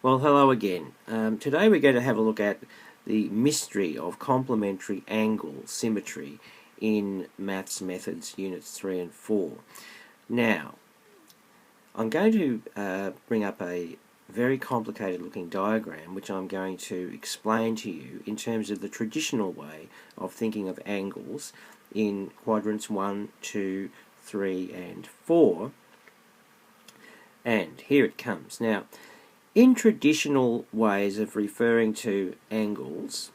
Well, hello again. Today we're going to have a look at the mystery of complementary angle symmetry in Maths Methods Units 3 and 4. Now, I'm going to bring up a very complicated looking diagram which I'm going to explain to you in terms of the traditional way of thinking of angles in quadrants 1, 2, 3 and 4. And here it comes. Now, in traditional ways of referring to angles,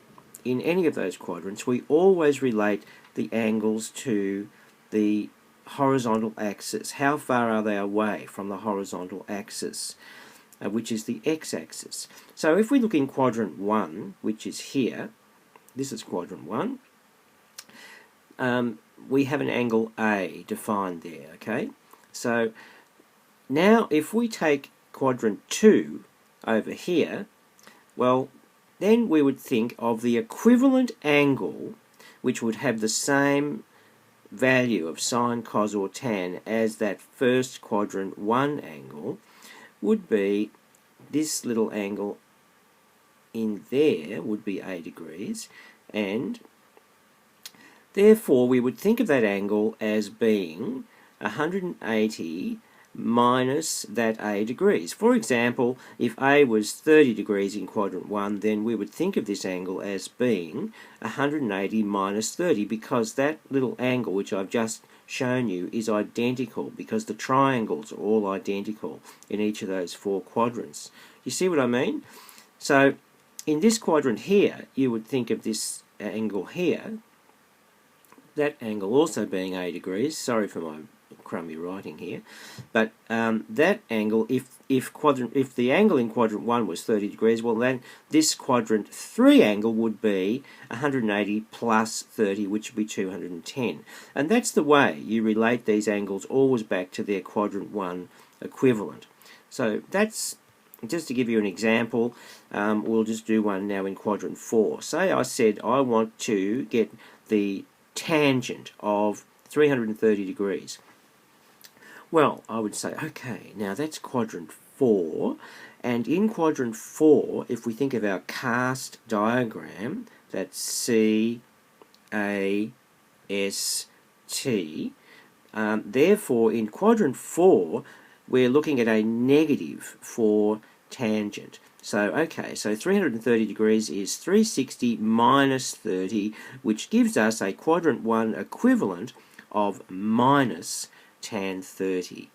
in any of those quadrants, we always relate the angles to the horizontal axis. How far are they away from the horizontal axis, which is the x-axis? So if we look in quadrant 1, which is here, this is quadrant 1, we have an angle A defined there, okay? So now if we take quadrant 2 over here, well, then we would think of the equivalent angle which would have the same value of sine, cos or tan as that first quadrant 1 angle would be this little angle in there would be A degrees, and therefore we would think of that angle as being 180 minus that A degrees. For example, if A was 30 degrees in quadrant 1, then we would think of this angle as being 180 minus 30, because that little angle which I've just shown you is identical, because the triangles are all identical in each of those 4 quadrants. You see what I mean? So in this quadrant here, you would think of this angle here, that angle also being A degrees. Sorry for my crummy writing here, but that angle, if the angle in quadrant 1 was 30 degrees, well then this quadrant 3 angle would be 180 plus 30, which would be 210. And that's the way you relate these angles always back to their quadrant 1 equivalent. So that's just to give you an example. We'll just do one now in quadrant 4. Say I said I want to get the tangent of 330 degrees. Well, I would say, okay, now that's quadrant 4, and in quadrant 4, if we think of our cast diagram, that's C, A, S, T, therefore in quadrant 4, we're looking at a negative for tangent. So, okay, so 330 degrees is 360 minus 30, which gives us a quadrant 1 equivalent of minus tan 30.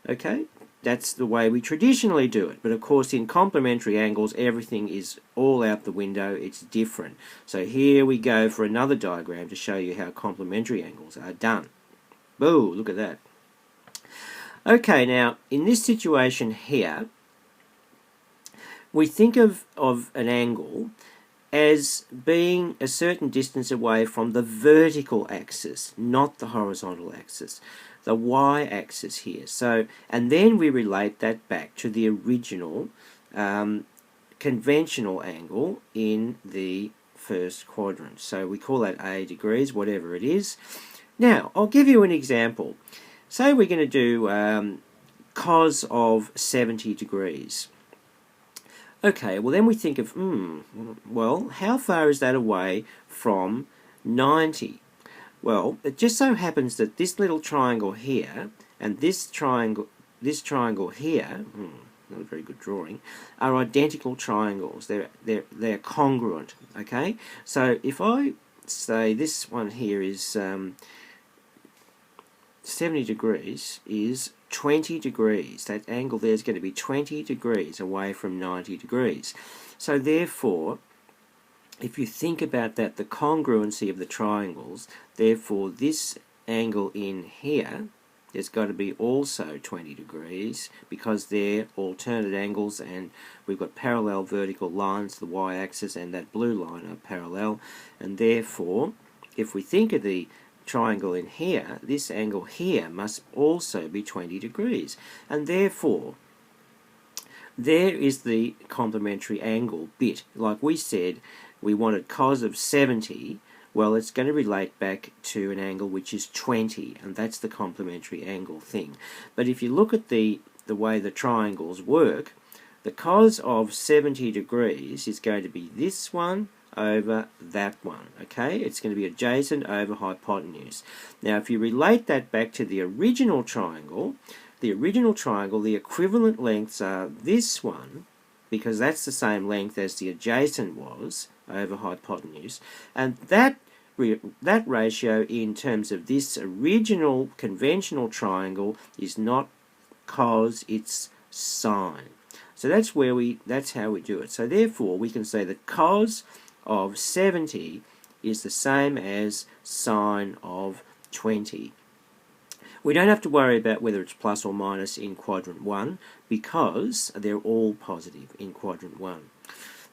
Okay, that's the way we traditionally do it, but of course in complementary angles everything is all out the window, it's different. So here we go for another diagram to show you how complementary angles are done. Boo, look at that. Okay, now in this situation here, we think of an angle as being a certain distance away from the vertical axis, not the horizontal axis, the y-axis here. So, and then we relate that back to the original conventional angle in the first quadrant. So we call that A degrees, whatever it is. Now, I'll give you an example. Say we're going to do cos of 70 degrees. Okay, well then we think of, well, how far is that away from 90? Well, it just so happens that this little triangle here and this triangle here, not a very good drawing, are identical triangles. They're congruent. Okay, so if I say this one here is 70 degrees is 20 degrees. That angle there is going to be 20 degrees away from 90 degrees. So therefore, if you think about that, the congruency of the triangles, therefore this angle in here has got to be also 20 degrees, because they're alternate angles and we've got parallel vertical lines, the y-axis and that blue line are parallel, and therefore if we think of the triangle in here, this angle here must also be 20 degrees, and therefore there is the complementary angle bit. Like we said, we wanted cos of 70, well it's going to relate back to an angle which is 20, and that's the complementary angle thing. But if you look at the way the triangles work, the cos of 70 degrees is going to be this one over that one, okay? It's going to be adjacent over hypotenuse. Now, if you relate that back to the original triangle, the equivalent lengths are this one, because that's the same length as the adjacent was over hypotenuse, and that ratio in terms of this original conventional triangle is not cos, it's sine. So that's how we do it. So therefore we can say that cos of 70 is the same as sine of 20. We don't have to worry about whether it's plus or minus in quadrant 1 because they're all positive in quadrant 1.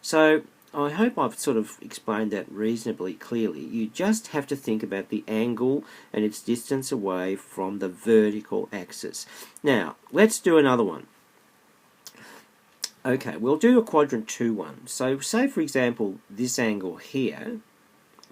So I hope I've sort of explained that reasonably clearly. You just have to think about the angle and its distance away from the vertical axis. Now, let's do another one. Okay, we'll do a quadrant 2 one. So say, for example, this angle here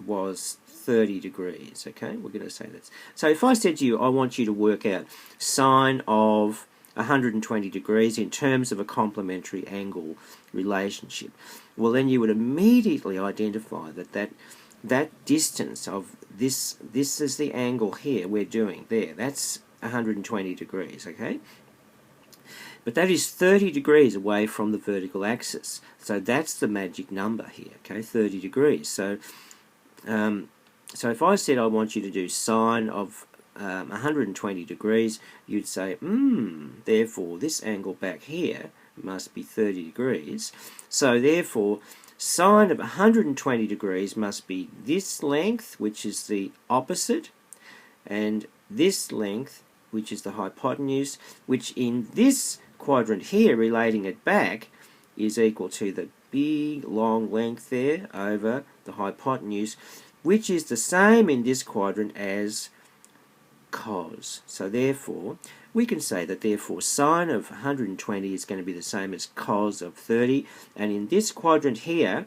was 30 degrees, okay? We're going to say that. So if I said to you, I want you to work out sine of 120 degrees in terms of a complementary angle relationship, well, then you would immediately identify that distance of this is the angle here we're doing there. That's 120 degrees, okay? But that is 30 degrees away from the vertical axis. So that's the magic number here, okay? 30 degrees. So if I said I want you to do sine of 120 degrees, you'd say, therefore this angle back here must be 30 degrees. So therefore, sine of 120 degrees must be this length, which is the opposite, and this length, which is the hypotenuse, which in this quadrant here, relating it back, is equal to the big long length there over the hypotenuse, which is the same in this quadrant as cos. So therefore, we can say that therefore sine of 120 is going to be the same as cos of 30, and in this quadrant here,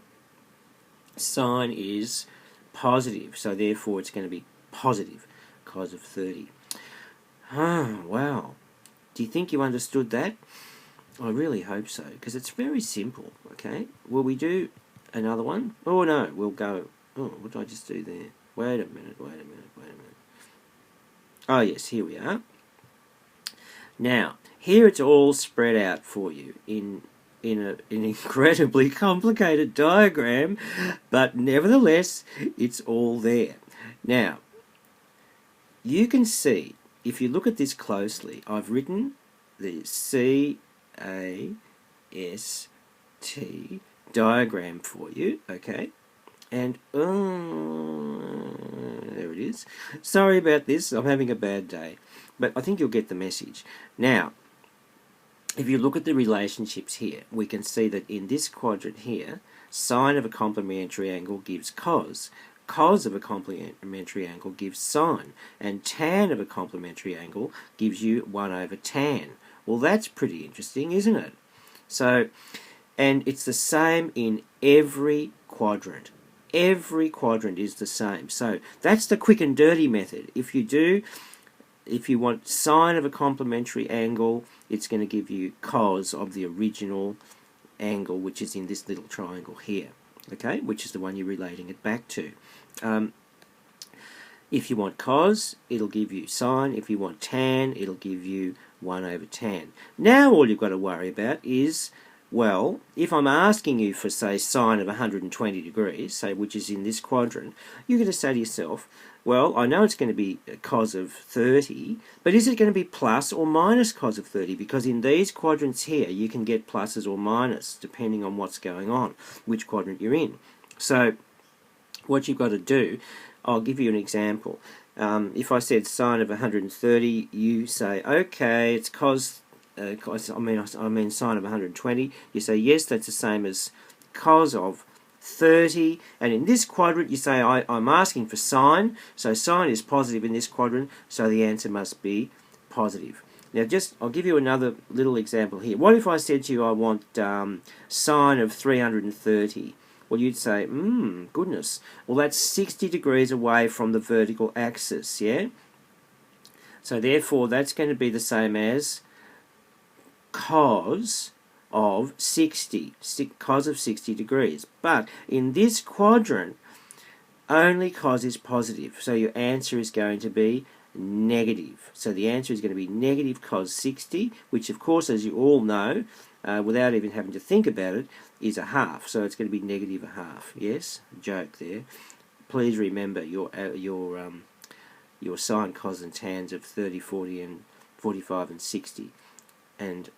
sine is positive, so therefore it's going to be positive cos of 30. Wow. Do you think you understood that? I really hope so, because it's very simple, okay? Will we do another one? Oh no, we'll go... Oh, what did I just do there? Wait a minute. Oh yes, here we are. Now, here it's all spread out for you in an incredibly complicated diagram, but nevertheless, it's all there. Now, you can see, if you look at this closely, I've written the CAST diagram for you, okay? And, there it is. Sorry about this, I'm having a bad day. But I think you'll get the message. Now, if you look at the relationships here, we can see that in this quadrant here, sine of a complementary angle gives cos. Cos of a complementary angle gives sine. And tan of a complementary angle gives you 1 over tan. Well, that's pretty interesting, isn't it? So, and it's the same in every quadrant. Every quadrant is the same. So that's the quick and dirty method. If you want sine of a complementary angle, it's going to give you cos of the original angle, which is in this little triangle here, okay, which is the one you're relating it back to. If you want cos, it'll give you sine. If you want tan, it'll give you 1 over tan. Now all you've got to worry about is, well, if I'm asking you for, say, sine of 120 degrees, say, which is in this quadrant, you're going to say to yourself, well, I know it's going to be cos of 30, but is it going to be plus or minus cos of 30? Because in these quadrants here, you can get pluses or minus, depending on what's going on, which quadrant you're in. So what you've got to do, I'll give you an example. If I said sine of 130, you say, okay, it's cos... I mean sine of 120, you say yes, that's the same as cos of 30, and in this quadrant you say I'm asking for sine, so sine is positive in this quadrant, so the answer must be positive. Now I'll give you another little example here. What if I said to you I want sine of 330? Well, you'd say, goodness, well that's 60 degrees away from the vertical axis, yeah? So therefore that's going to be the same as cos of 60, cos of 60 degrees. But in this quadrant, only cos is positive, so your answer is going to be negative. So the answer is going to be negative cos 60, which of course, as you all know, without even having to think about it, is a half. So it's going to be negative a half. Yes, joke there. Please remember your sine, cos and tans of 30, 40 and 45 and 60. And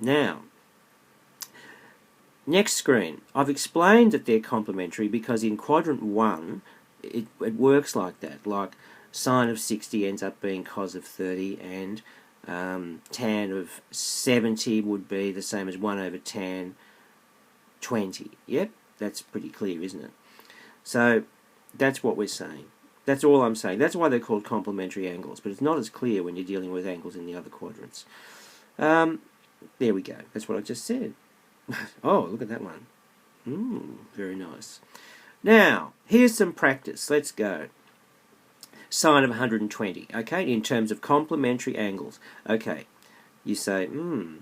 now, next screen, I've explained that they're complementary because in quadrant 1 it works like that, like sine of 60 ends up being cos of 30, and tan of 70 would be the same as 1 over tan 20. Yep, that's pretty clear, isn't it? So that's what we're saying. That's all I'm saying. That's why they're called complementary angles, but it's not as clear when you're dealing with angles in the other quadrants. There we go. That's what I just said. Oh, look at that one. Very nice. Now, here's some practice. Let's go. Sine of 120, okay, in terms of complementary angles. Okay, you say,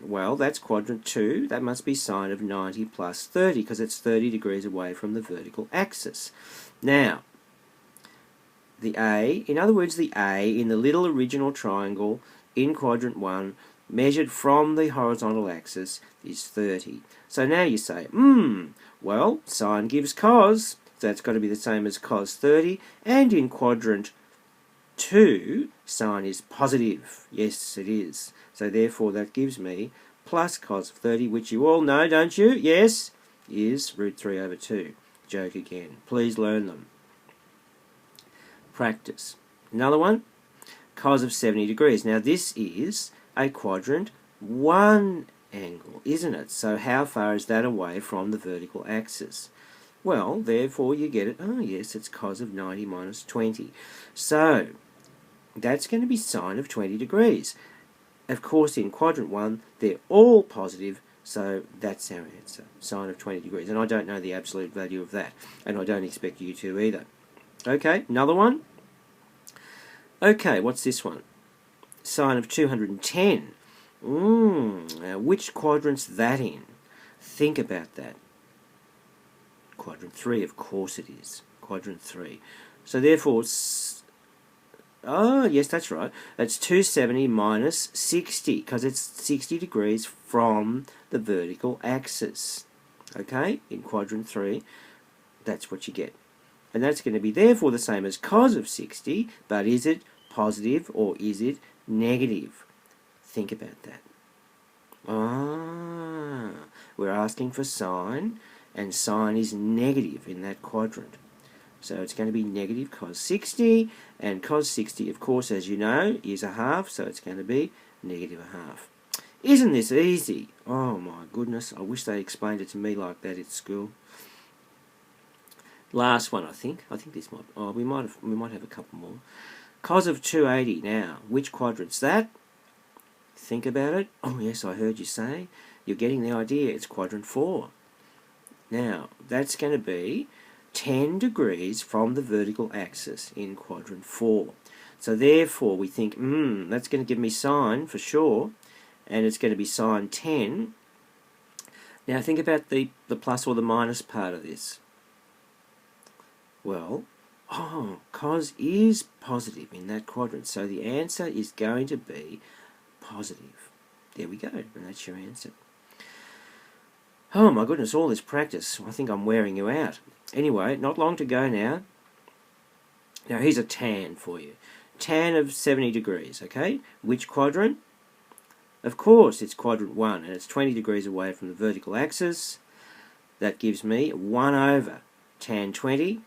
well, that's quadrant 2. That must be sine of 90 plus 30, because it's 30 degrees away from the vertical axis. Now, the A, in other words, the A in the little original triangle in quadrant 1, measured from the horizontal axis, is 30. So now you say, well, sine gives cos, so that's got to be the same as cos 30, and in quadrant 2, sine is positive. Yes, it is. So therefore that gives me plus cos of 30, which you all know, don't you? Yes, is root 3 over 2. Joke again. Please learn them. Practice. Another one, cos of 70 degrees. Now this is a quadrant 1 angle, isn't it? So how far is that away from the vertical axis? Well, therefore you get it, oh yes, it's cos of 90 minus 20. So that's going to be sine of 20 degrees. Of course, in quadrant 1, they're all positive, so that's our answer, sine of 20 degrees. And I don't know the absolute value of that, and I don't expect you to either. Okay, another one. Okay, what's this one? Sine of 210. Now which quadrant's that in? Think about that. Quadrant 3, of course it is. Quadrant 3. So therefore, oh, yes, that's right. That's 270 minus 60, because it's 60 degrees from the vertical axis. Okay, in quadrant 3, that's what you get. And that's going to be therefore the same as cos of 60, but is it positive or is it negative? Think about that. We're asking for sine, and sine is negative in that quadrant. So it's going to be negative cos 60, and cos 60, of course, as you know, is a half, so it's going to be negative a half. Isn't this easy? Oh my goodness, I wish they explained it to me like that at school. Last one, I think. I think this might. Oh, we might have a couple more. Cos of 280. Now, which quadrant's that? Think about it. Oh yes, I heard you say. You're getting the idea. It's quadrant 4. Now, that's going to be 10 degrees from the vertical axis in quadrant 4. So therefore, we think, that's going to give me sine for sure, and it's going to be sine 10. Now think about the plus or the minus part of this. Well, cos is positive in that quadrant, so the answer is going to be positive. There we go, and that's your answer. Oh my goodness, all this practice. I think I'm wearing you out. Anyway, not long to go now. Now here's a tan for you. Tan of 70 degrees, okay? Which quadrant? Of course, it's quadrant 1, and it's 20 degrees away from the vertical axis. That gives me 1 over tan 20.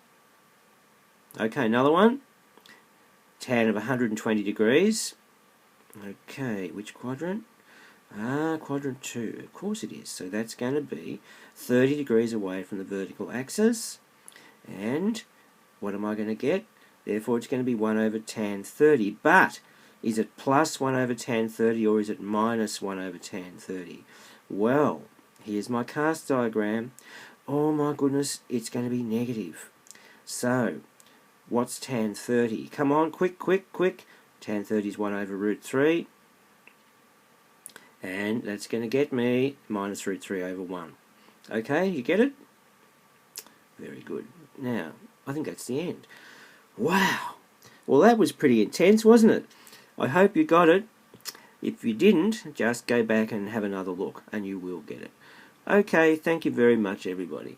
Okay, another one. Tan of 120 degrees. Okay, which quadrant? Quadrant 2. Of course it is. So that's going to be 30 degrees away from the vertical axis. And what am I going to get? Therefore, it's going to be 1 over tan 30. But is it plus 1 over tan 30 or is it minus 1 over tan 30? Well, here's my cast diagram. Oh my goodness, it's going to be negative. So, what's tan 30? Come on, quick, quick, quick. Tan 30 is 1 over root 3. And that's going to get me minus root 3 over 1. Okay, you get it? Very good. Now, I think that's the end. Wow! Well, that was pretty intense, wasn't it? I hope you got it. If you didn't, just go back and have another look, and you will get it. Okay, thank you very much, everybody.